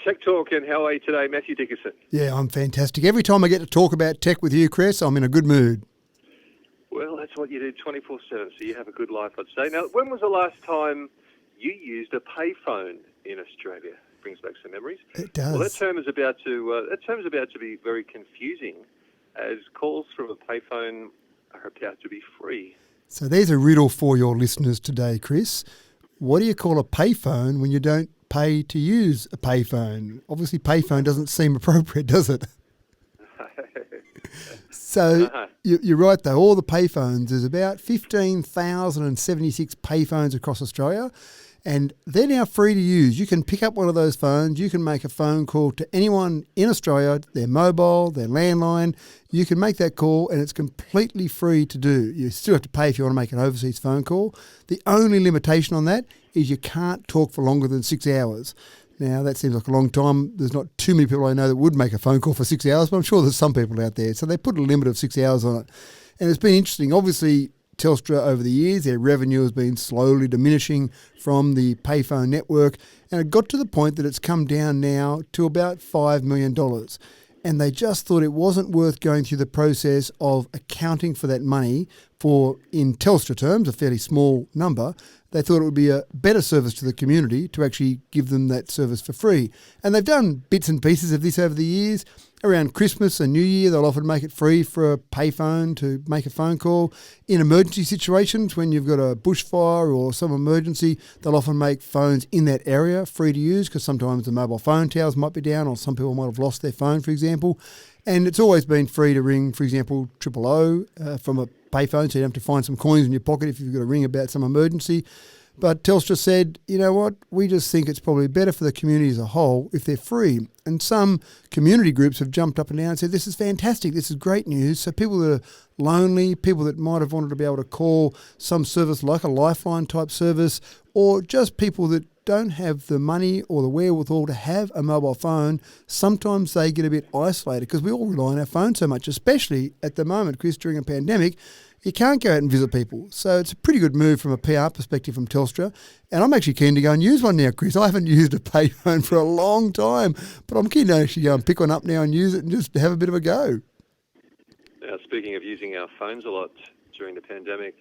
Tech Talk, and how are you today, Mathew Dickerson? Yeah, I'm fantastic. Every time I get to talk about tech with you, Chris, I'm in a good mood. Well, that's what you do 24/7, so you have a good life, I'd say. Now, when was the last time you used a payphone in Australia? Brings back some memories. It does. Well, that term is about to be very confusing, as calls from a payphone are about to be free. So there's a riddle for your listeners today, Chris. What do you call a payphone when you don't pay to use a payphone? Obviously, payphone doesn't seem appropriate, does it? So you're right, though. All the payphones, there's about 15,076 payphones across Australia, and they're now free to use. You can pick up one of those phones. You can make a phone call to anyone in Australia, their mobile, their landline. You can make that call, and it's completely free to do. You still have to pay if you want to make an overseas phone call. The only limitation on that is you can't talk for longer than 6 hours. Now, that seems like a long time. There's not too many people I know that would make a phone call for 6 hours, but I'm sure there's some people out there. So they put a limit of 6 hours on it. And it's been interesting. Obviously, Telstra over the years, their revenue has been slowly diminishing from the payphone network. And it got to the point that it's come down now to about $5 million. And they just thought it wasn't worth going through the process of accounting for that money for, in Telstra terms, a fairly small number. They thought it would be a better service to the community to actually give them that service for free. And they've done bits and pieces of this over the years. Around Christmas and New Year, they'll often make it free for a payphone to make a phone call. In emergency situations, when you've got a bushfire or some emergency, they'll often make phones in that area free to use, because sometimes the mobile phone towers might be down, or some people might have lost their phone, for example. And it's always been free to ring, for example, 000 from a payphone, so you don't have to find some coins in your pocket if you've got to ring about some emergency. But Telstra said, you know what, we just think it's probably better for the community as a whole if they're free. And some community groups have jumped up and down and said, this is fantastic, this is great news. So people that are lonely, people that might have wanted to be able to call some service like a Lifeline type service, or just people that don't have the money or the wherewithal to have a mobile phone, sometimes they get a bit isolated because we all rely on our phone so much, especially at the moment, Chris, during a pandemic. You can't go out and visit people. So it's a pretty good move from a PR perspective from Telstra. And I'm actually keen to go and use one now, Chris. I haven't used a payphone for a long time, but I'm keen to actually go and pick one up now and use it and just have a bit of a go. Now, speaking of using our phones a lot during the pandemic,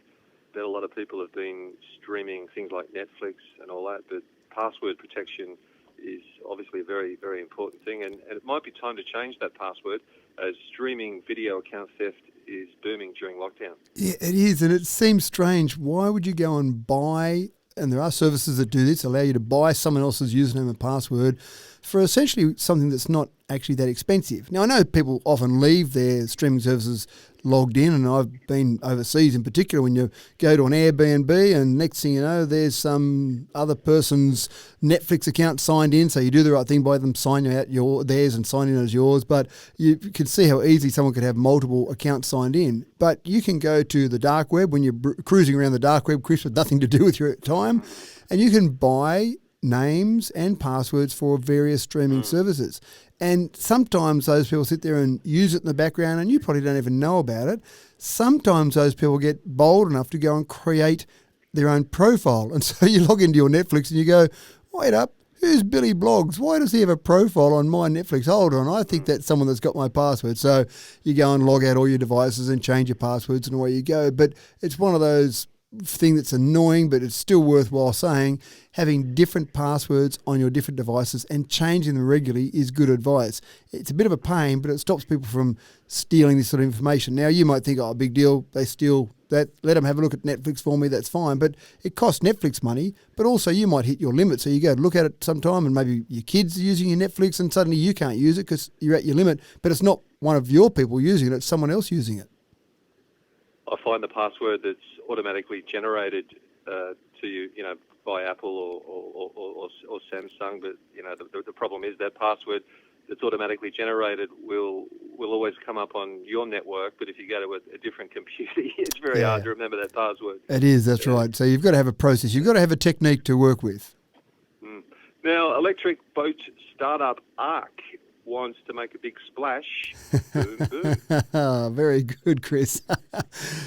that a lot of people have been streaming things like Netflix and all that, but password protection is obviously a very, very important thing. And it might be time to change that password, as streaming video account theft is booming during lockdown. Yeah, it is, and it seems strange. Why would you go and buy, and there are services that do this, allow you to buy someone else's username and password for essentially something that's not actually that expensive? Now, I know people often leave their streaming services logged in, and I've been overseas in particular when you go to an Airbnb and next thing you know, there's some other person's Netflix account signed in, so you do the right thing by them signing out theirs and signing in as yours, but you can see how easily someone could have multiple accounts signed in. But you can go to the dark web when you're cruising around the dark web, Chris, with nothing to do with your time, and you can buy names and passwords for various streaming services. And sometimes those people sit there and use it in the background and you probably don't even know about it. Sometimes those people get bold enough to go and create their own profile. And so you log into your Netflix and you go, wait up, who's Billy Bloggs? Why does he have a profile on my Netflix? Hold on, I think that's someone that's got my password. So you go and log out all your devices and change your passwords and away you go. But it's one of those thing that's annoying, but it's still worthwhile saying having different passwords on your different devices and changing them regularly is good advice. It's a bit of a pain, but it stops people from stealing this sort of information. Now, you might think, oh, big deal, they steal that, let them have a look at Netflix for me, that's fine. But it costs Netflix money, but also you might hit your limit. So you go look at it sometime and maybe your kids are using your Netflix and suddenly you can't use it because you're at your limit, but it's not one of your people using it, it's someone else using it. I find the password that's automatically generated to you, by Apple or Samsung, but the problem is that password that's automatically generated will always come up on your network, but if you go to a different computer, it's very hard to remember that password. It is, that's right. So you've got to have a process. You've got to have a technique to work with. Now, electric boat startup Arc wants to make a big splash, boom, boom. Very good, Chris.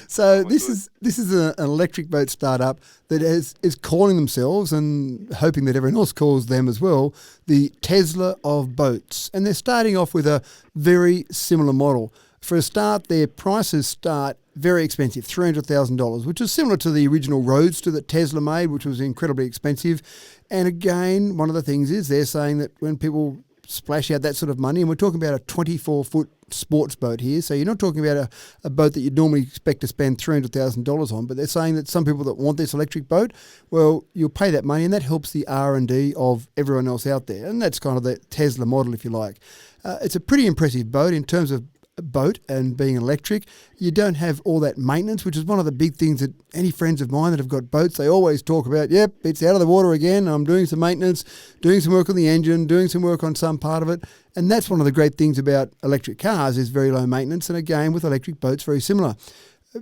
So this is an electric boat startup that is calling themselves, and hoping that everyone else calls them as well, the Tesla of boats. And they're starting off with a very similar model. For a start, their prices start very expensive, $300,000, which is similar to the original Roadster that Tesla made, which was incredibly expensive. And again, one of the things is they're saying that when people splash out that sort of money, and we're talking about a 24-foot sports boat here, so you're not talking about a boat that you'd normally expect to spend $300,000 on, but they're saying that some people that want this electric boat, well, you'll pay that money, and that helps the R&D of everyone else out there. And that's kind of the Tesla model, if you like. It's a pretty impressive boat in terms of boat and being electric. You don't have all that maintenance, which is one of the big things that any friends of mine that have got boats, they always talk about, yep, it's out of the water again, I'm doing some maintenance, doing some work on the engine, doing some work on some part of it. And that's one of the great things about electric cars, is very low maintenance. And again, with electric boats, very similar.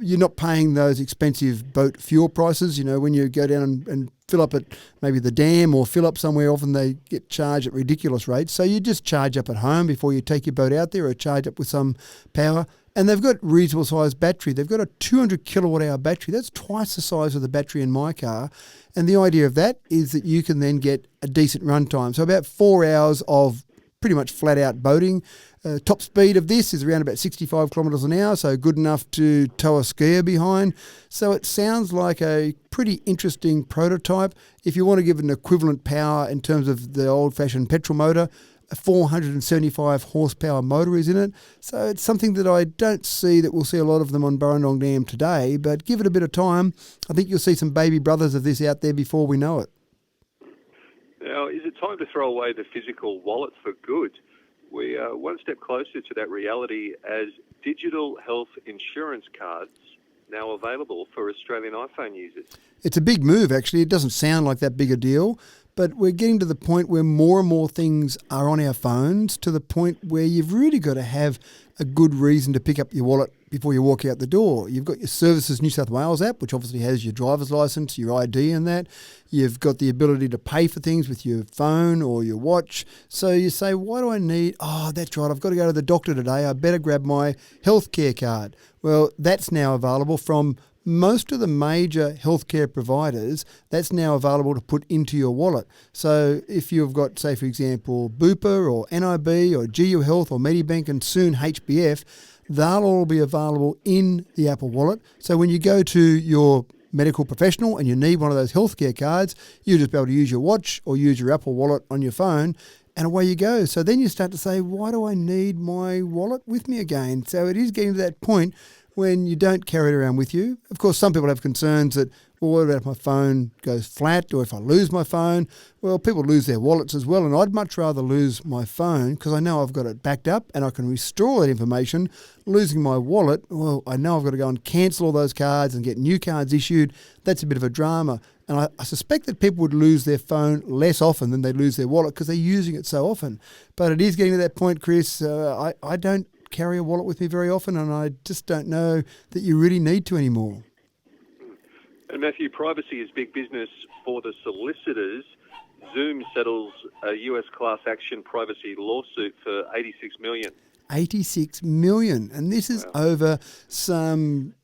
You're not paying those expensive boat fuel prices. You know, when you go down and fill up at maybe the dam or fill up somewhere, often they get charged at ridiculous rates. So you just charge up at home before you take your boat out there, or charge up with some power. And they've got reasonable sized battery. They've got a 200 kilowatt hour battery. That's twice the size of the battery in my car. And the idea of that is that you can then get a decent run time. So about 4 hours of pretty much flat out boating. Top speed of this is around about 65 kilometres an hour, so good enough to tow a skier behind. So it sounds like a pretty interesting prototype. If you want to give it an equivalent power in terms of the old-fashioned petrol motor, a 475 horsepower motor is in it. So it's something that I don't see that we'll see a lot of them on Burrendong Dam today, but give it a bit of time. I think you'll see some baby brothers of this out there before we know it. Now, is it time to throw away the physical wallet for good? We are one step closer to that reality, as digital health insurance cards now available for Australian iPhone users. It's a big move, actually. It doesn't sound like that big a deal, but we're getting to the point where more and more things are on our phones, to the point where you've really got to have a good reason to pick up your wallet before you walk out the door. You've got your Services New South Wales app, which obviously has your driver's licence, your ID and that. You've got the ability to pay for things with your phone or your watch. So you say, why do I need, that's right, I've got to go to the doctor today, I better grab my healthcare card. Well, that's now available from most of the major healthcare providers. That's now available to put into your wallet. So if you've got, say, for example, Bupa or NIB or GU Health or Medibank and soon HBF, they'll all be available in the Apple Wallet. So when you go to your medical professional and you need one of those healthcare cards, you'll just be able to use your watch or use your Apple Wallet on your phone, and away you go. So then you start to say, why do I need my wallet with me again? So it is getting to that point when you don't carry it around with you. Of course, some people have concerns that, well, what about if my phone goes flat, or if I lose my phone? Well, people lose their wallets as well, and I'd much rather lose my phone because I know I've got it backed up and I can restore that information. Losing my wallet, well, I know I've got to go and cancel all those cards and get new cards issued. That's a bit of a drama. And I suspect that people would lose their phone less often than they lose their wallet because they're using it so often. But it is getting to that point, Chris. I don't carry a wallet with me very often, and I just don't know that you really need to anymore. And Matthew, privacy is big business for the solicitors. Zoom settles a US class action privacy lawsuit for $86 million. $86 million. And this is over some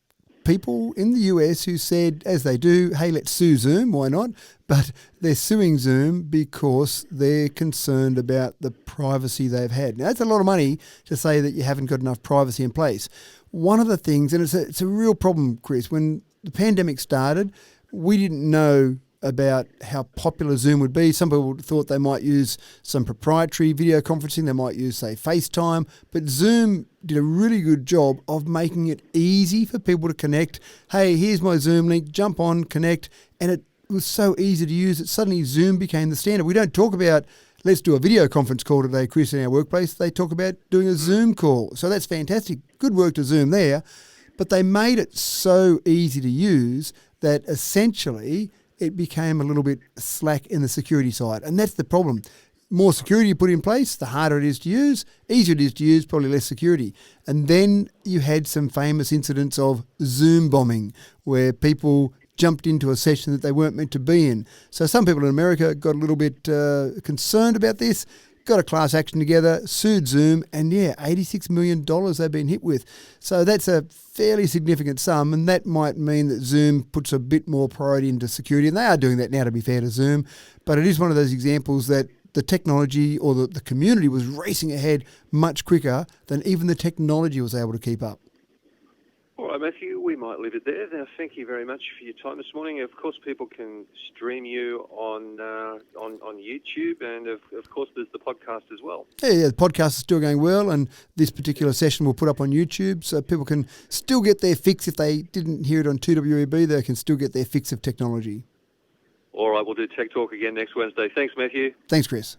people in the US who said, as they do, hey, let's sue Zoom, why not? But they're suing Zoom because they're concerned about the privacy they've had. Now, that's a lot of money to say that you haven't got enough privacy in place. One of the things, and it's a real problem, Chris, when the pandemic started, we didn't know about how popular Zoom would be. Some people thought they might use some proprietary video conferencing. They might use, say, FaceTime. But Zoom did a really good job of making it easy for people to connect. Hey, here's my Zoom link. Jump on, connect. And it was so easy to use that suddenly Zoom became the standard. We don't talk about, let's do a video conference call today, Chris, in our workplace. They talk about doing a Zoom call. So that's fantastic. Good work to Zoom there. But they made it so easy to use that essentially it became a little bit slack in the security side. And that's the problem. More security you put in place, the harder it is to use. Easier it is to use, probably less security. And then you had some famous incidents of Zoom bombing, where people jumped into a session that they weren't meant to be in. So some people in America got a little bit concerned about this. got a class action together, sued Zoom, and $86 million they've been hit with. So that's a fairly significant sum, and that might mean that Zoom puts a bit more priority into security, and they are doing that now, to be fair to Zoom. But it is one of those examples that the technology or the community was racing ahead much quicker than even the technology was able to keep up. All right, Matthew, we might leave it there. Now, thank you very much for your time this morning. Of course, people can stream you on YouTube, and of course, there's the podcast as well. Yeah, the podcast is still going well, and this particular session we'll put up on YouTube, so people can still get their fix. If they didn't hear it on 2WEB, they can still get their fix of technology. All right, we'll do Tech Talk again next Wednesday. Thanks, Matthew. Thanks, Chris.